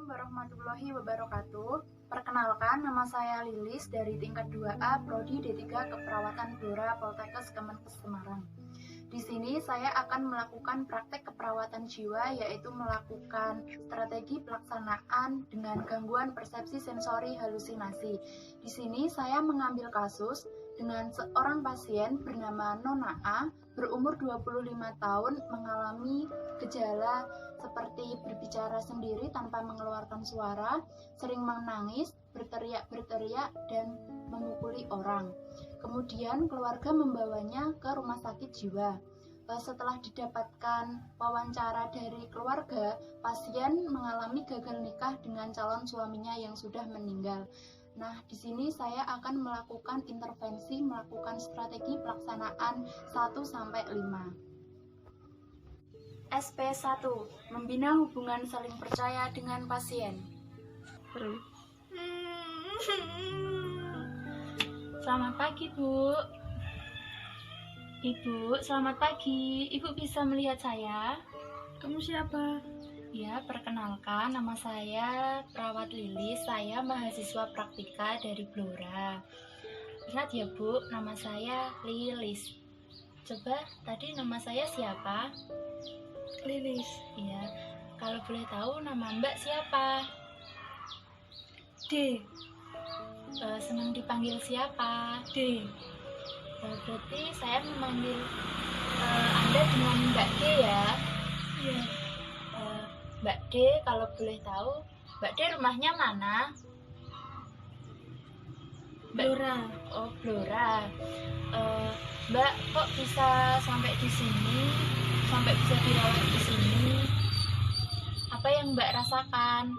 Assalamualaikum warahmatullahi wabarakatuh. Perkenalkan, nama saya Lilis dari tingkat 2A Prodi D3 Keperawatan Blora Poltekkes Kemenkes Semarang. Di sini saya akan melakukan praktek keperawatan jiwa, yaitu melakukan strategi pelaksanaan dengan gangguan persepsi sensori halusinasi. Di sini saya mengambil kasus dengan seorang pasien bernama Nona A, berumur 25 tahun, mengalami gejala seperti berbicara sendiri tanpa mengeluarkan suara, sering menangis, berteriak-berteriak, dan memukuli orang. Kemudian keluarga membawanya ke rumah sakit jiwa. Setelah didapatkan wawancara dari keluarga, pasien mengalami gagal nikah dengan calon suaminya yang sudah meninggal. Nah, di sini saya akan melakukan intervensi, melakukan strategi pelaksanaan 1-5. SP1. Membina hubungan saling percaya dengan pasien. Selamat pagi, Bu. Ibu, selamat pagi. Ibu bisa melihat saya? Kamu siapa? Ya, perkenalkan, nama saya Perawat Lilis. Saya mahasiswa praktika dari Blora. Ingat ya, Bu, nama saya Lilis. Coba, tadi nama saya siapa? Lilis. Iya, kalau boleh tahu nama Mbak siapa? D. Senang dipanggil siapa? D. Berarti saya memanggil Anda dengan Mbak D ya? Iya. Mbak D, kalau boleh tahu, Mbak D rumahnya mana? Blora. Oh, Blora. Mbak, kok bisa sampai di sini? Sampai bisa dirawat di sini? Apa yang Mbak rasakan?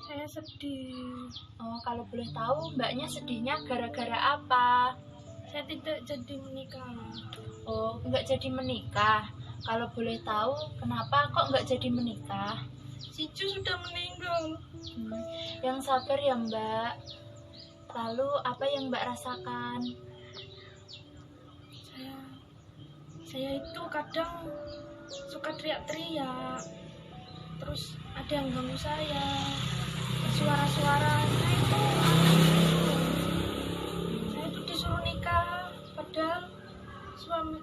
Saya sedih. Oh, kalau boleh tahu, Mbaknya sedihnya gara-gara apa? Saya tidak jadi menikah. Oh, nggak jadi menikah. Kalau boleh tahu, kenapa kok nggak jadi menikah? Si Cu sudah meninggal. Yang sabar ya, Mbak. Lalu, apa yang Mbak rasakan? Saya itu kadang suka teriak-teriak. Terus ada yang ganggu saya. Suara-suara itu saya itu disuruh nikah, padahal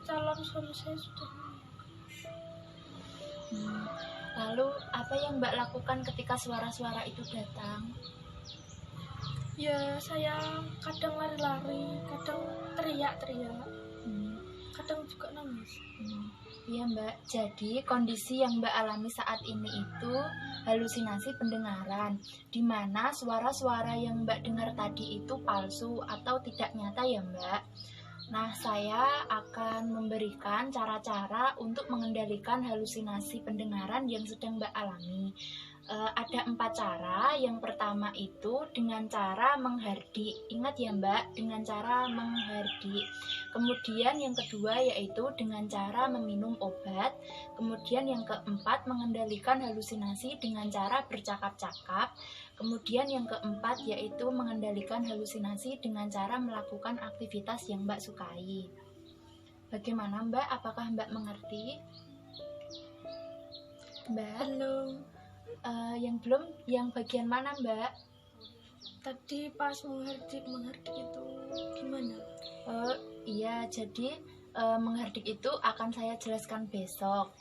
calon suami saya sudah. Lalu, apa yang Mbak lakukan ketika suara-suara itu datang? Ya, saya kadang lari-lari, kadang teriak-teriak, kadang juga nangis. Iya, Mbak, jadi kondisi yang Mbak alami saat ini itu halusinasi pendengaran, di mana suara-suara yang Mbak dengar tadi itu palsu atau tidak nyata ya, Mbak. Nah, saya akan memberikan cara-cara untuk mengendalikan halusinasi pendengaran yang sedang Mbak alami. Ada 4 cara. Yang pertama itu dengan cara menghardik. Ingat ya, Mbak, dengan cara menghardik. Kemudian yang kedua yaitu dengan cara meminum obat. Kemudian yang keempat mengendalikan halusinasi dengan cara bercakap-cakap. Kemudian yang keempat yaitu mengendalikan halusinasi dengan cara melakukan aktivitas yang Mbak sukai. Bagaimana, Mbak? Apakah Mbak mengerti? Mbak? Belum. Yang belum, yang bagian mana, Mbak? Tadi pas menghardik itu gimana? Iya, jadi menghardik itu akan saya jelaskan besok.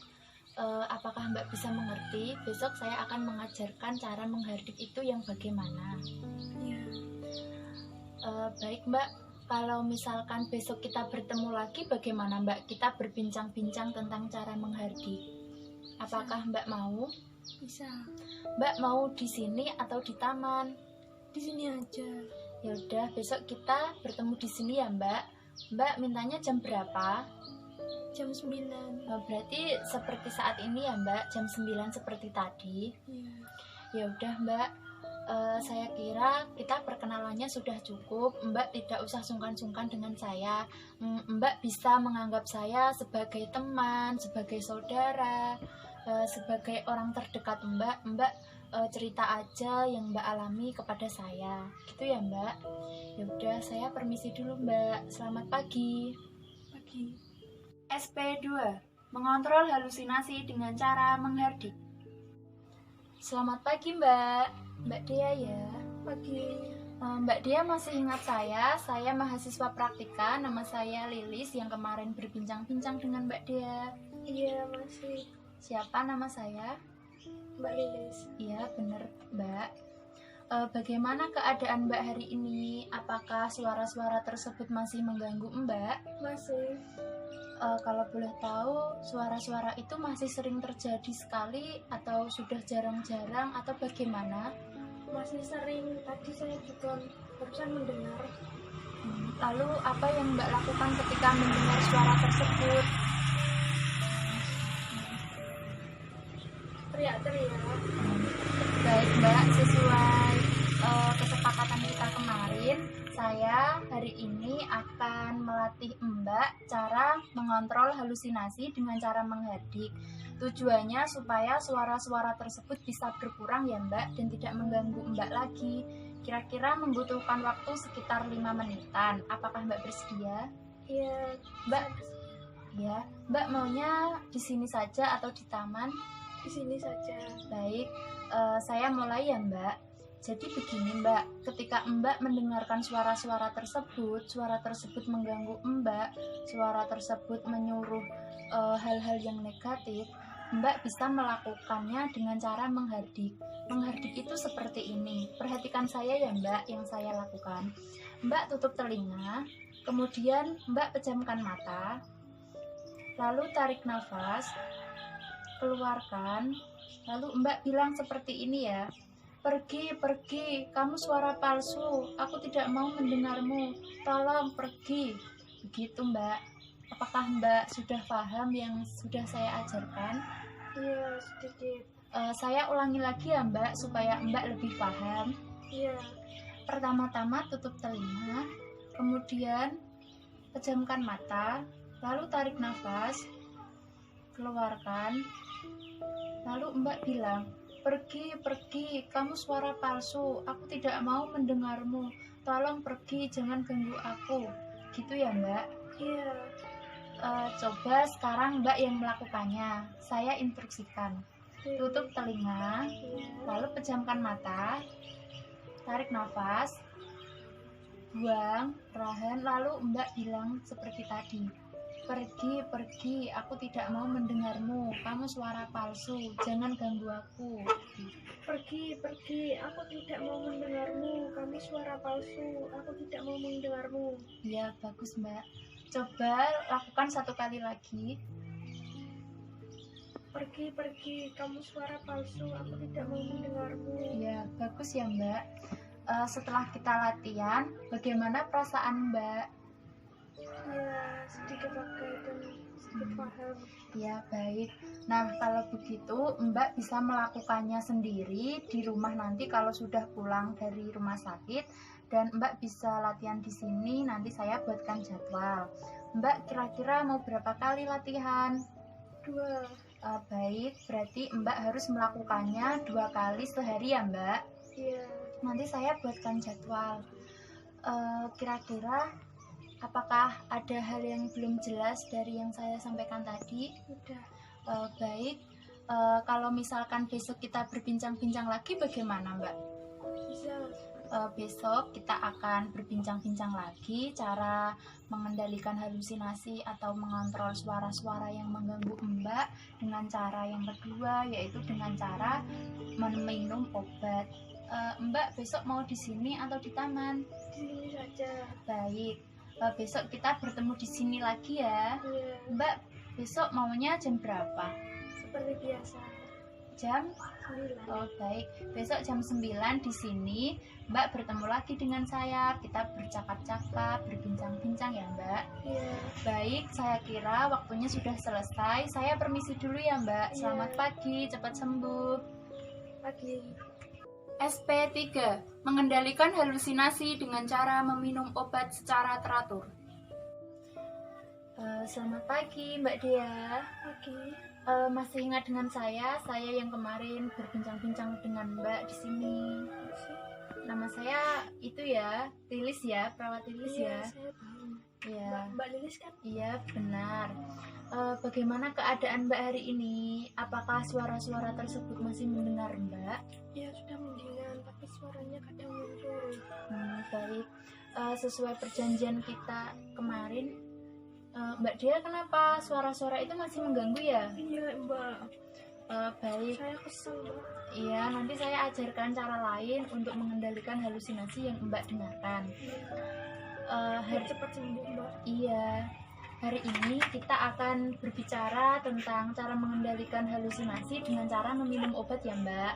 Apakah Mbak bisa mengerti? Besok saya akan mengajarkan cara menghardik itu yang bagaimana. Iya. Baik, Mbak. Kalau misalkan besok kita bertemu lagi, bagaimana, Mbak? Kita berbincang-bincang tentang cara menghardik. Apakah Mbak mau? Bisa. Mbak mau di sini atau di taman? Di sini aja. Ya udah, besok kita bertemu di sini ya, Mbak. Mbak mintanya jam berapa? Jam 9. Berarti seperti saat ini ya, Mbak, jam 9 seperti tadi. Iya. Ya udah, Mbak. Saya kira kita perkenalannya sudah cukup. Mbak tidak usah sungkan-sungkan dengan saya. Mbak bisa menganggap saya sebagai teman, sebagai saudara, sebagai orang terdekat Mbak. Mbak cerita aja yang Mbak alami kepada saya. Gitu ya, Mbak? Ya udah, saya permisi dulu, Mbak. Selamat pagi. Pagi. SP2. Mengontrol halusinasi dengan cara menghardik. Selamat pagi Mbak Dea ya. Pagi. Mbak Dea masih ingat saya mahasiswa praktika, nama saya Lilis yang kemarin berbincang-bincang dengan Mbak Dea. Iya, masih. Siapa nama saya? Mbak Lilis. Iya benar Mbak. Bagaimana keadaan Mbak hari ini? Apakah suara-suara tersebut masih mengganggu Mbak? Masih. Kalau boleh tahu, suara-suara itu masih sering terjadi sekali atau sudah jarang-jarang atau bagaimana? Masih sering. Tadi saya juga barusan mendengar. Lalu apa yang Mbak lakukan ketika mendengar suara tersebut? Teriak-teriak. Baik Mbak, sesuai kesepakatan kita kemarin, saya hari ini akan melatih Mbak cara mengontrol halusinasi dengan cara mengherdik. Tujuannya supaya suara-suara tersebut bisa berkurang ya Mbak dan tidak mengganggu Mbak lagi. Kira-kira membutuhkan waktu sekitar 5 menitan. Apakah Mbak bersedia? Iya. Mbak, ya, Mbak maunya di sini saja atau di taman? Di sini saja. Baik, saya mulai ya Mbak. Jadi begini Mbak, ketika Mbak mendengarkan suara-suara tersebut mengganggu Mbak, suara tersebut menyuruh hal-hal yang negatif, Mbak bisa melakukannya dengan cara menghardik. Menghardik itu seperti ini. Perhatikan saya ya Mbak, yang saya lakukan. Mbak tutup telinga, kemudian Mbak pejamkan mata, lalu tarik nafas, keluarkan, lalu Mbak bilang seperti ini ya. Pergi, kamu suara palsu, aku tidak mau mendengarmu, tolong pergi. Begitu Mbak. Apakah Mbak sudah paham yang sudah saya ajarkan? Iya, sedikit. Saya ulangi lagi ya Mbak, supaya Mbak lebih paham. Iya. Pertama-tama tutup telinga, kemudian pejamkan mata, lalu tarik nafas, keluarkan, lalu Mbak bilang, pergi, kamu suara palsu, aku tidak mau mendengarmu, tolong pergi, jangan ganggu aku. Gitu ya Mbak? Iya. Coba sekarang Mbak yang melakukannya, saya instruksikan. Tutup telinga, lalu pejamkan mata, tarik nafas, buang, perlahan, lalu Mbak bilang seperti tadi, pergi, aku tidak mau mendengarmu, kamu suara palsu, jangan ganggu aku. Pergi, aku tidak mau mendengarmu, kami suara palsu, aku tidak mau mendengarmu. Ya, bagus Mbak. Coba lakukan satu kali lagi. Pergi, kamu suara palsu, aku tidak mau mendengarmu. Ya, bagus ya Mbak. Setelah kita latihan, bagaimana perasaan Mbak? Ya, sedikit lega dan sedikit paham. Ya, baik. Nah, kalau begitu Mbak bisa melakukannya sendiri di rumah nanti kalau sudah pulang dari rumah sakit, dan Mbak bisa latihan di sini, nanti saya buatkan jadwal. Mbak kira-kira mau berapa kali latihan? 2. Baik, berarti Mbak harus melakukannya 2 kali sehari ya Mbak? Iya. Nanti saya buatkan jadwal. Kira-kira apakah ada hal yang belum jelas dari yang saya sampaikan tadi? Udah. Baik, kalau misalkan besok kita berbincang-bincang lagi bagaimana Mbak? Bisa. Besok kita akan berbincang-bincang lagi cara mengendalikan halusinasi atau mengontrol suara-suara yang mengganggu Mbak dengan cara yang kedua, yaitu dengan cara meminum obat. Mbak besok mau di sini atau di taman? Di sini saja. Baik, besok kita bertemu di sini lagi ya. Iya. Mbak besok maunya jam berapa? Seperti biasa. Jam 9. Oh baik, besok jam 9 di sini Mbak bertemu lagi dengan saya. Kita bercakap-cakap, berbincang-bincang ya Mbak. Iya. Baik, saya kira waktunya sudah selesai. Saya permisi dulu ya Mbak. Selamat pagi, cepat sembuh. Pagi. SP3. Mengendalikan halusinasi dengan cara meminum obat secara teratur. Selamat pagi Mbak Dea. Pagi. Masih ingat dengan saya yang kemarin berbincang-bincang dengan Mbak di sini. Nama saya itu ya, Lilis ya, perawat Lilis Iya, ya. saya tahu. Iya. Mbak Lilis kan? Iya, benar. Bagaimana keadaan Mbak hari ini? Apakah suara-suara tersebut masih mendengar Mbak? Ya sudah mendingan, tapi suaranya kadang muncul. Baik. Sesuai perjanjian kita kemarin, Mbak Dia, kenapa suara-suara itu masih mengganggu ya? Iya Mbak, Baik. saya kesel Mbak. Iya, nanti saya ajarkan cara lain untuk mengendalikan halusinasi yang Mbak dengarkan. Biar cepat sembuh Mbak. Iya, hari ini kita akan berbicara tentang cara mengendalikan halusinasi dengan cara meminum obat ya Mbak.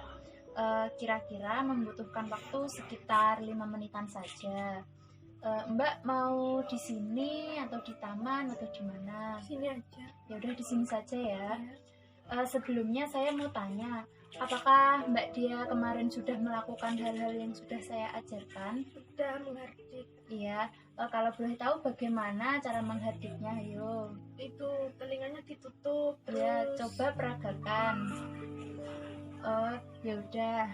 Kira-kira membutuhkan waktu sekitar 5 menitan saja. Mbak mau di sini atau di taman atau di mana? Sini aja. Ya udah di sini saja ya. Ya. Sebelumnya saya mau tanya, apakah Mbak Dia kemarin sudah melakukan hal-hal yang sudah saya ajarkan? Sudah menghardik. Iya, kalau boleh tahu bagaimana cara menghardiknya, ayo. Itu telinganya ditutup. Ya, terus coba peragakan. Ya udah.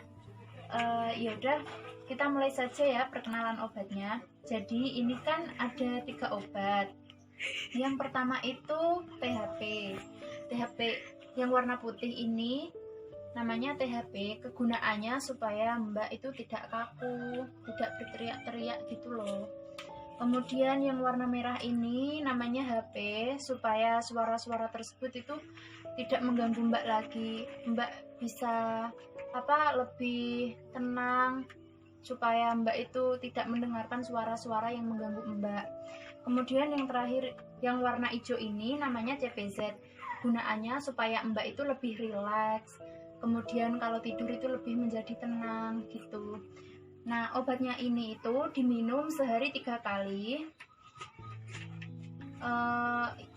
Ya udah, kita mulai saja ya perkenalan obatnya. Jadi ini kan ada 3 obat. Yang pertama itu THP. THP yang warna putih ini namanya THP. Kegunaannya supaya Mbak itu tidak kaku, tidak berteriak-teriak gitu loh. Kemudian yang warna merah ini namanya HP, supaya suara-suara tersebut itu tidak mengganggu Mbak lagi. Mbak bisa lebih tenang, supaya Mbak itu tidak mendengarkan suara-suara yang mengganggu Mbak. Kemudian yang terakhir yang warna hijau ini namanya CPZ. Gunaannya supaya Mbak itu lebih rileks. Kemudian kalau tidur itu lebih menjadi tenang gitu. Nah, obatnya ini itu diminum sehari 3 kali.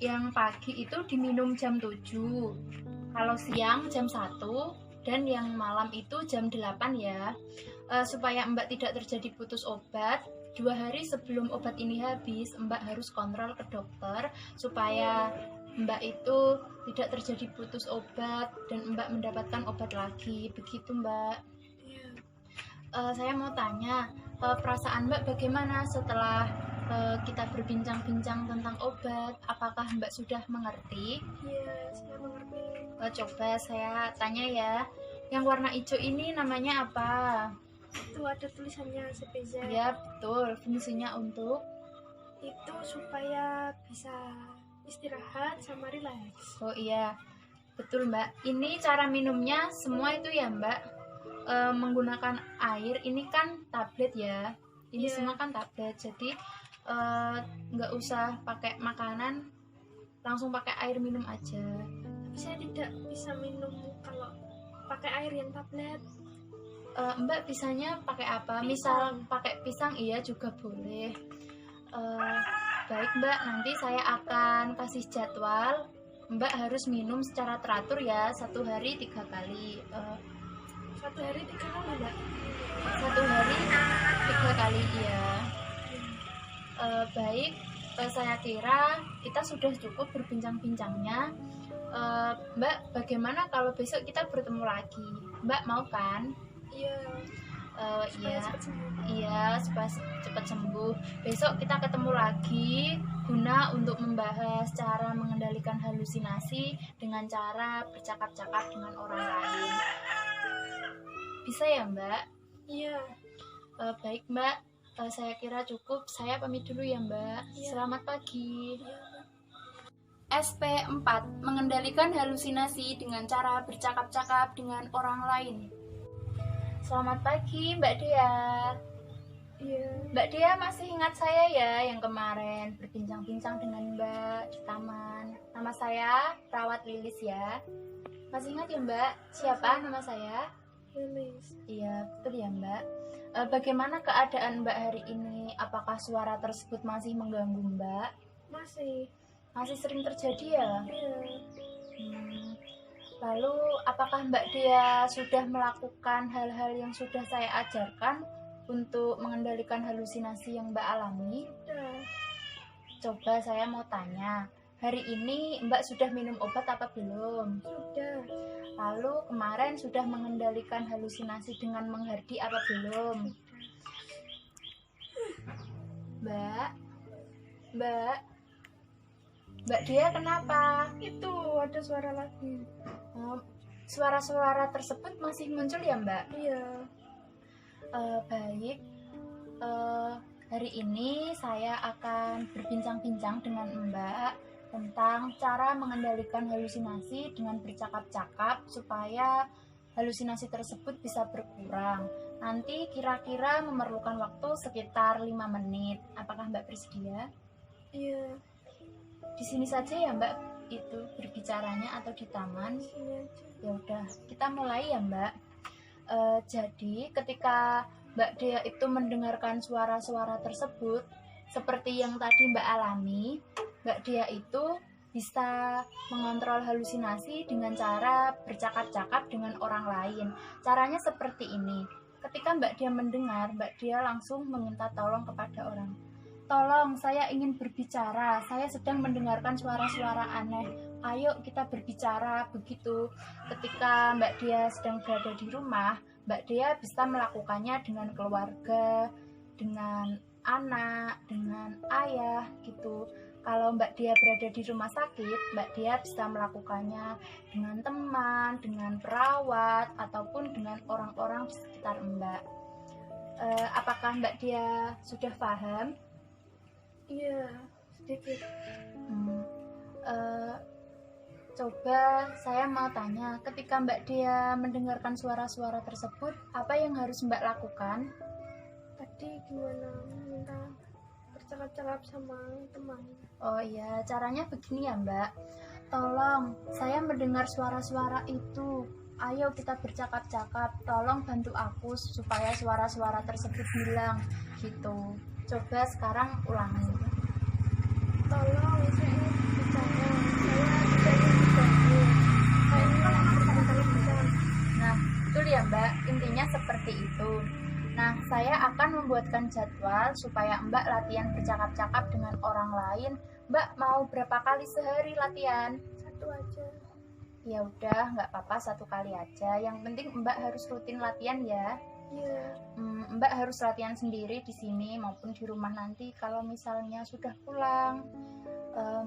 Yang pagi itu diminum jam 7, kalau siang jam 1, dan yang malam itu jam 8 ya. Supaya Mbak tidak terjadi putus obat, 2 hari sebelum obat ini habis, Mbak harus kontrol ke dokter supaya Mbak itu tidak terjadi putus obat dan Mbak mendapatkan obat lagi. Begitu Mbak. Iya. Saya mau tanya, perasaan Mbak bagaimana setelah kita berbincang-bincang tentang obat? Apakah Mbak sudah mengerti? Iya, saya mengerti. Coba saya tanya ya, yang warna hijau ini namanya apa? Itu ada tulisannya CPZ. Ya betul, fungsinya untuk Itu supaya bisa istirahat sama rileks. Oh iya, betul Mbak. Ini cara minumnya semua itu ya Mbak, menggunakan air. Ini kan tablet ya. Ini Iya. semua kan tablet, jadi nggak usah pakai makanan, langsung pakai air minum aja. Tapi saya tidak bisa minum kalau pakai air yang tablet. Mbak bisanya pakai apa? Misal pakai pisang iya juga boleh. Baik Mbak, nanti saya akan kasih jadwal. Mbak harus minum secara teratur ya, 1 hari 3 kali. 1 hari 3 kali Mbak. 1 hari 3 kali ya. Baik, saya kira kita sudah cukup berbincang-bincangnya. Mbak, bagaimana kalau besok kita bertemu lagi? Mbak mau kan? Iya. Iya. Cepat sembuh. Iya, supaya cepat sembuh. Besok kita ketemu lagi guna untuk membahas cara mengendalikan halusinasi dengan cara bercakap-cakap dengan orang lain. Bisa ya Mbak? Iya. Baik Mbak, saya kira cukup. Saya pamit dulu ya Mbak. Iya. Selamat pagi. Iya. SP4. Mengendalikan halusinasi dengan cara bercakap-cakap dengan orang lain. Selamat pagi Mbak Dea. Iya. Mbak Dea masih ingat saya ya yang kemarin berbincang-bincang dengan Mbak di taman. Nama saya Perawat Lilis ya. Masih ingat ya Mbak? Siapa nama saya? Lilis. Iya, betul ya Mbak. Bagaimana keadaan Mbak hari ini? Apakah suara tersebut masih mengganggu Mbak? Masih. Masih sering terjadi ya? Iya. Lalu, apakah Mbak Dea sudah melakukan hal-hal yang sudah saya ajarkan untuk mengendalikan halusinasi yang Mbak alami? Sudah. Coba saya mau tanya, hari ini Mbak sudah minum obat apa belum? Sudah. Lalu kemarin sudah mengendalikan halusinasi dengan menghardi apa belum? Mbak, Mbak, Mbak Dia kenapa? Itu ada suara lagi. Oh, suara-suara tersebut masih muncul ya Mbak? Iya. Baik, hari ini saya akan berbincang-bincang dengan Mbak tentang cara mengendalikan halusinasi dengan bercakap-cakap supaya halusinasi tersebut bisa berkurang. Nanti kira-kira memerlukan waktu sekitar 5 menit. Apakah Mbak bersedia? Iya. Di sini saja ya Mbak itu berbicaranya atau di taman? Sini aja. Ya udah, kita mulai ya Mbak. Jadi ketika Mbak Dea itu mendengarkan suara-suara tersebut, seperti yang tadi Mbak alami, Mbak Dea itu bisa mengontrol halusinasi dengan cara bercakap-cakap dengan orang lain. Caranya seperti ini. Ketika Mbak Dea mendengar, Mbak Dea langsung meminta tolong kepada orang. Tolong, saya ingin berbicara. Saya sedang mendengarkan suara-suara aneh. Ayo kita berbicara. Begitu. Ketika Mbak Dea sedang berada di rumah, Mbak Dea bisa melakukannya dengan keluarga, dengan anak, dengan ayah gitu. Kalau Mbak Dea berada di rumah sakit, Mbak Dea bisa melakukannya dengan teman, dengan perawat, ataupun dengan orang-orang di sekitar Mbak. Apakah Mbak Dea sudah paham? Iya, sedikit. Coba saya mau tanya, ketika Mbak Dea mendengarkan suara-suara tersebut, apa yang harus Mbak lakukan? Tadi gimana minta bercakap-cakap sama teman. Oh iya, caranya begini ya Mbak. Tolong, saya mendengar suara-suara itu. Ayo kita bercakap-cakap. Tolong bantu aku supaya suara-suara tersebut hilang. Gitu. Coba sekarang ulangi. Tolong, saya bicara. Saya tidak ingin diganggu. Saya ini kan anak berbicara. Nah, betul ya Mbak. Intinya seperti itu. Nah, saya akan membuatkan jadwal supaya Mbak latihan bercakap-cakap dengan orang lain. Mbak mau berapa kali sehari latihan? 1 aja. Ya udah, nggak apa-apa 1 kali aja. Yang penting Mbak harus rutin latihan ya. Iya. Mbak harus latihan sendiri di sini maupun di rumah nanti kalau misalnya sudah pulang.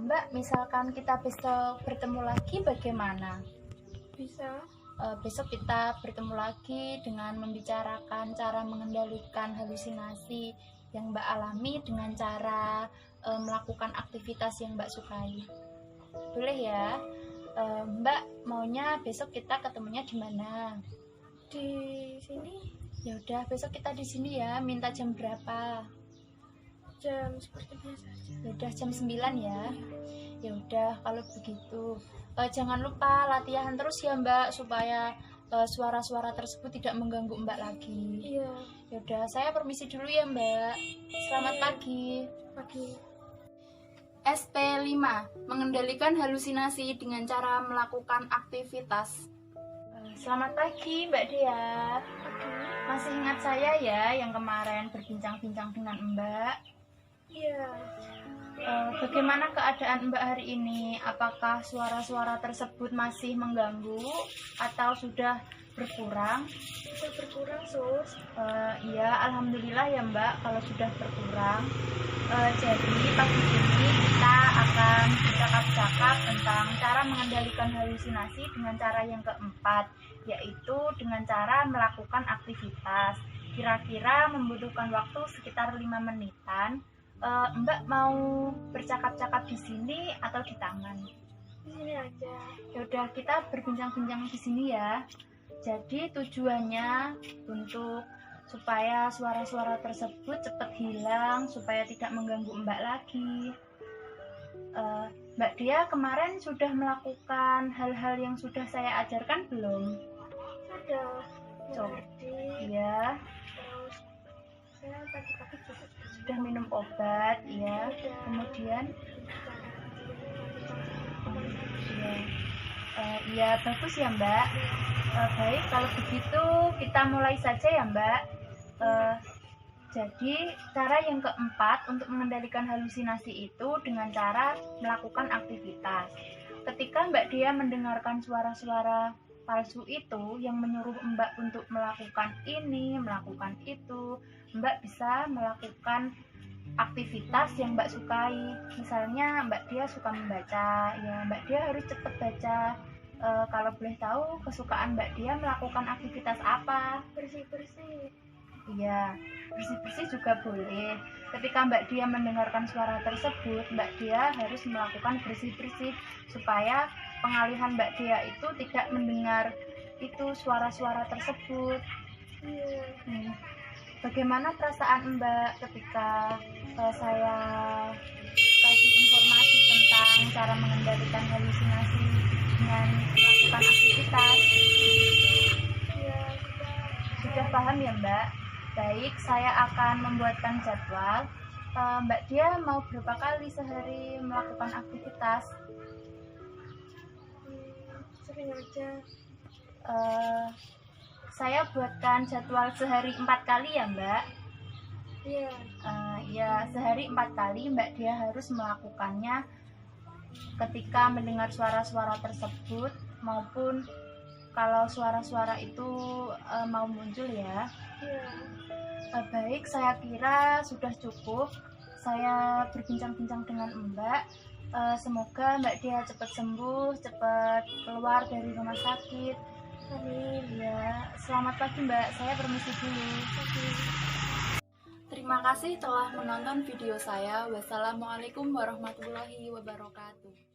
Mbak, misalkan kita besok bertemu lagi bagaimana? Bisa. Besok kita bertemu lagi dengan membicarakan cara mengendalikan halusinasi yang Mbak alami dengan cara melakukan aktivitas yang Mbak sukai. Boleh ya? Mbak maunya besok kita ketemunya di mana? Di sini Ya udah, besok kita di sini ya. Minta jam berapa? jam seperti biasa aja. Ya udah jam 9 ya. Ya udah kalau begitu. Jangan lupa latihan terus ya Mbak supaya suara-suara tersebut tidak mengganggu Mbak lagi. Iya. Ya udah, saya permisi dulu ya Mbak. Selamat pagi. Pagi. SP5. Mengendalikan halusinasi dengan cara melakukan aktivitas. Selamat pagi Mbak Dea. Pagi. Masih ingat saya ya yang kemarin berbincang-bincang dengan Mbak? Iya. Bagaimana keadaan Mbak hari ini? Apakah suara-suara tersebut masih mengganggu atau sudah berkurang? Bisa berkurang, Sus. Iya, alhamdulillah ya Mbak kalau sudah berkurang. Jadi pagi ini kita akan bercakap-cakap tentang cara mengendalikan halusinasi dengan cara yang keempat, yaitu dengan cara melakukan aktivitas. Kira-kira membutuhkan waktu sekitar 5 menitan. Mbak mau bercakap-cakap di sini atau di taman? Di sini aja. Ya udah, kita berbincang-bincang di sini ya. Jadi tujuannya untuk supaya suara-suara tersebut cepat hilang, supaya tidak mengganggu Mbak lagi. Mbak Dia kemarin sudah melakukan hal-hal yang sudah saya ajarkan belum? Sudah. Coba. Tadi. Iya, Terus saya pagi-pagi juga sudah minum obat, ya. Kemudian, iya, iya bagus ya Mbak. Baik, kalau begitu kita mulai saja ya Mbak. Jadi cara yang keempat untuk mengendalikan halusinasi itu dengan cara melakukan aktivitas. Ketika Mbak Dia mendengarkan suara-suara palsu itu yang menyuruh Mbak untuk melakukan ini, melakukan itu, Mbak bisa melakukan aktivitas yang Mbak sukai. Misalnya Mbak Dia suka membaca, ya Mbak Dia harus cepat baca. Kalau boleh tahu kesukaan Mbak Dia melakukan aktivitas apa? Bersih-bersih. Iya, bersih-bersih juga boleh. Ketika Mbak Dia mendengarkan suara tersebut, Mbak Dia harus melakukan bersih-bersih supaya pengalihan Mbak Dia itu tidak mendengar itu suara-suara tersebut. Iya. Bagaimana perasaan Mbak ketika saya kasih informasi tentang cara mengendalikan halusinasi dengan melakukan aktivitas? Iya, Sudah paham ya Mbak? Baik, saya akan membuatkan jadwal. Mbak Dia mau berapa kali sehari melakukan aktivitas? sering aja. Saya buatkan jadwal sehari 4 kali ya Mbak. Iya. Ya, sehari 4 kali Mbak Dia harus melakukannya ketika mendengar suara-suara tersebut maupun kalau suara-suara itu mau muncul ya. Iya. Baik, saya kira sudah cukup. Saya berbincang-bincang dengan Mbak. Semoga Mbak Dia cepat sembuh, cepat keluar dari rumah sakit. Amin. Ya, selamat pagi Mbak. Saya permisi dulu. Terima kasih telah menonton video saya. Wassalamualaikum warahmatullahi wabarakatuh.